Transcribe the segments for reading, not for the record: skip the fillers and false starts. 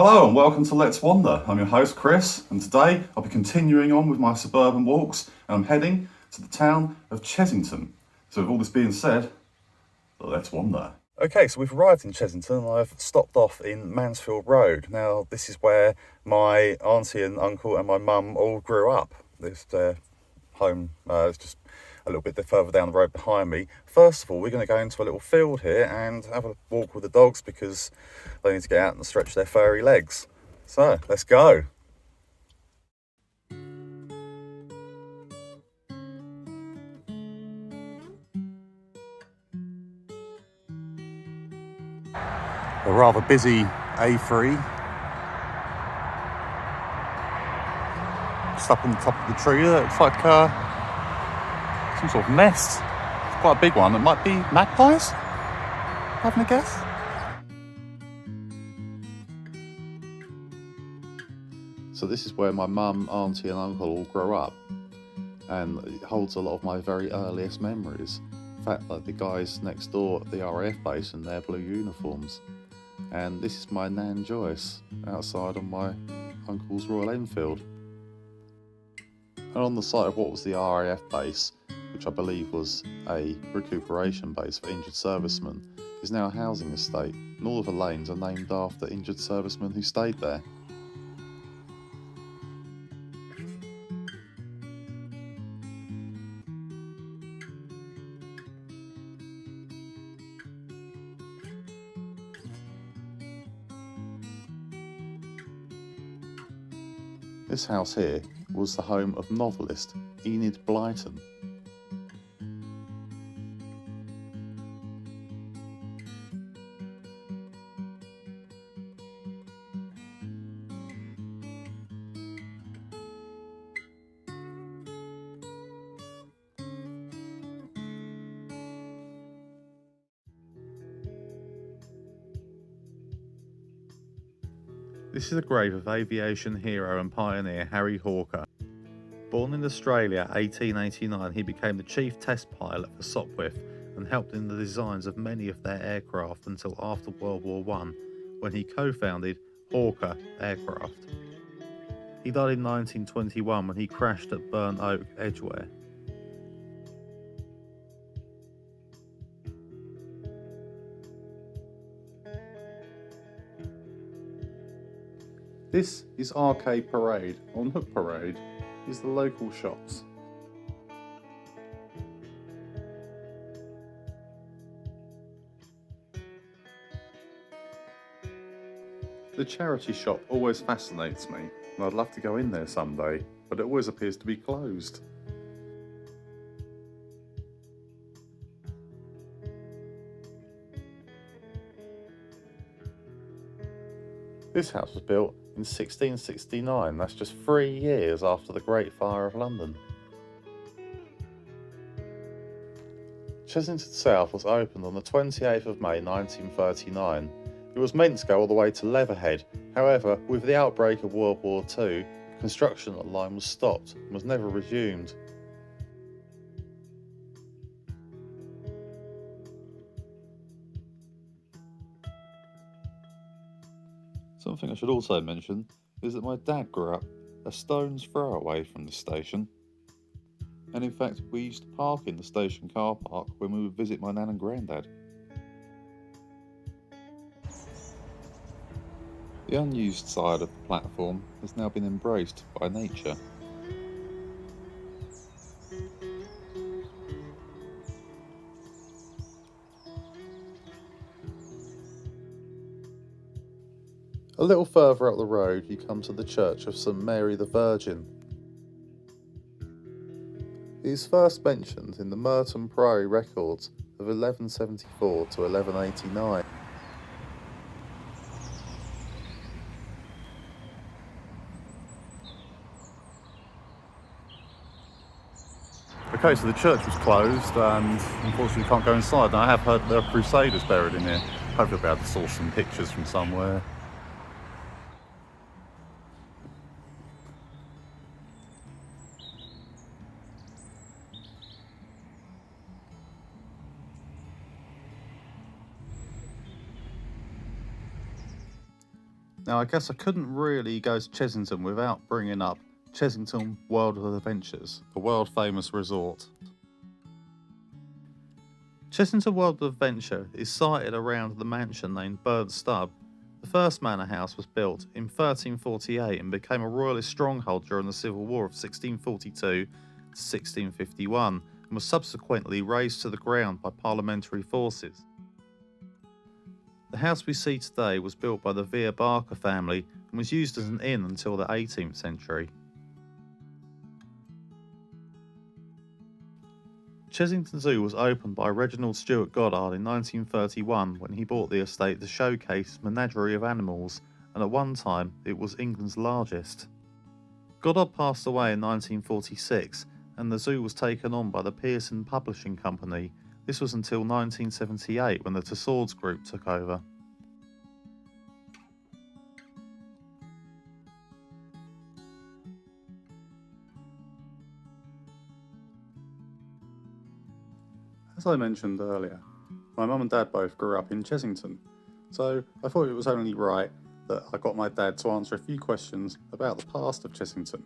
Hello and welcome to Let's Wander. I'm your host Chris, and today I'll be continuing on with my suburban walks, and I'm heading to the town of Chessington. So with all this being said, let's wander. Okay, so we've arrived in Chessington and I've stopped off in Mansfield Road. Now this is where my auntie and uncle and my mum all grew up. Their home is just a little bit further down the road behind me. First of all, we're going to go into a little field here and have a walk with the dogs because they need to get out and stretch their furry legs. So, let's go. A rather busy A3. Just up on the top of the tree there, it's like some sort of nest. It's quite a big one. It might be magpies, having a guess. So this is where my mum, auntie and uncle all grew up, and it holds a lot of my very earliest memories. In fact, like the guys next door at the RAF base in their blue uniforms. And this is my Nan Joyce outside on my uncle's Royal Enfield. And on the site of what was the RAF base, which I believe was a recuperation base for injured servicemen, is now a housing estate, and all of the lanes are named after injured servicemen who stayed there. This house here was the home of novelist Enid Blyton. This is the grave of aviation hero and pioneer Harry Hawker. Born in Australia 1889, he became the chief test pilot for Sopwith and helped in the designs of many of their aircraft until after World War I, when he co-founded Hawker Aircraft. He died in 1921 when he crashed at Burnt Oak, Edgware. This is Arcade Parade. On Hook Parade is the local shops. The charity shop always fascinates me, and I'd love to go in there someday, but it always appears to be closed. This house was built in 1669, that's just 3 years after the Great Fire of London. Chessington South was opened on the 28th of May 1939. It was meant to go all the way to Leatherhead, however, with the outbreak of World War II, construction of the line was stopped and was never resumed. Something I should also mention is that my dad grew up a stone's throw away from this station. And in fact, we used to park in the station car park when we would visit my nan and granddad. The unused side of the platform has now been embraced by nature. A little further up the road you come to the church of St Mary the Virgin. It is first mentioned in the Merton Priory records of 1174 to 1189. Okay, so the church was closed and unfortunately you can't go inside. Now I have heard there are crusaders buried in here. Hopefully I'll be able to source some pictures from somewhere. Now, I guess I couldn't really go to Chessington without bringing up Chessington World of Adventures, the world famous resort. Chessington World of Adventure is sited around the mansion named Bird Stub. The first manor house was built in 1348 and became a royalist stronghold during the Civil War of 1642 to 1651 and was subsequently razed to the ground by parliamentary forces. The house we see today was built by the Vere Barker family and was used as an inn until the 18th century. Chessington Zoo was opened by Reginald Stewart Goddard in 1931 when he bought the estate to showcase his menagerie of animals, and at one time it was England's largest. Goddard passed away in 1946 and the zoo was taken on by the Pearson Publishing Company. This was until 1978 when the Tussauds Group took over. As I mentioned earlier, my mum and dad both grew up in Chessington, so I thought it was only right that I got my dad to answer a few questions about the past of Chessington,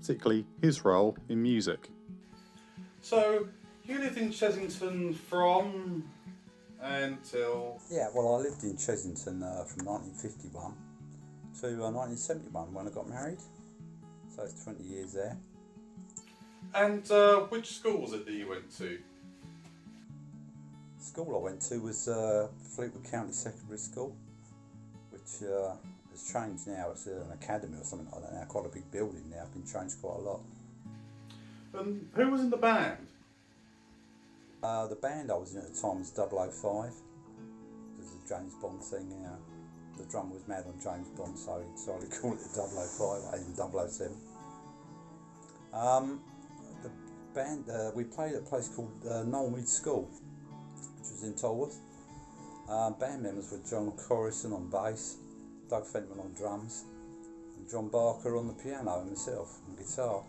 particularly his role in music. So, you lived in Chessington from until... Yeah, well, I lived in Chessington from 1951 to 1971 when I got married, so it's 20 years there. And which school was it that you went to? The school I went to was Fleetwood County Secondary School, which has changed now. It's an academy or something like that now, quite a big building now, been changed quite a lot. And who was in the band? The band I was in at the time was 005. It was a James Bond thing, you know. The drummer was mad on James Bond, so he decided to call it the 005, even 007. The band, we played at a place called Knowlmead School, which was in Tolworth. Band members were John Corrison on bass, Doug Fentman on drums, and John Barker on the piano, and myself on guitar.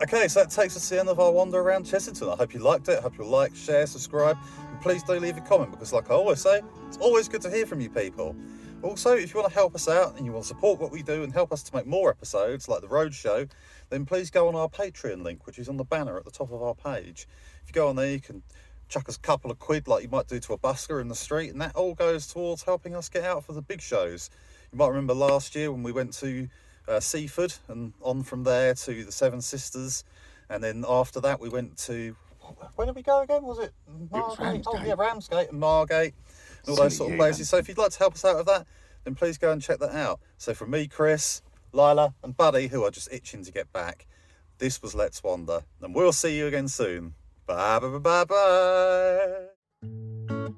Okay, so that takes us to the end of our wander around Chessington. I hope you liked it. I hope you'll like, share, subscribe, and please do leave a comment because, like I always say, it's always good to hear from you people. Also, if you want to help us out and you want to support what we do and help us to make more episodes like the Road Show, then please go on our Patreon link, which is on the banner at the top of our page. If you go on there, you can chuck us a couple of quid like you might do to a busker in the street, and that all goes towards helping us get out for the big shows. You might remember last year when we went to Seaford and on from there to the Seven Sisters, and then after that we went to, where did we go again? Was it Margate? Ramsgate. Oh yeah, Ramsgate and Margate and all those sort of places. So if you'd like to help us out with that, then please go and check that out. So from me, Chris, Lila and Buddy, who are just itching to get back, this was Let's Wander, and we'll see you again soon. Bye bye bye bye bye.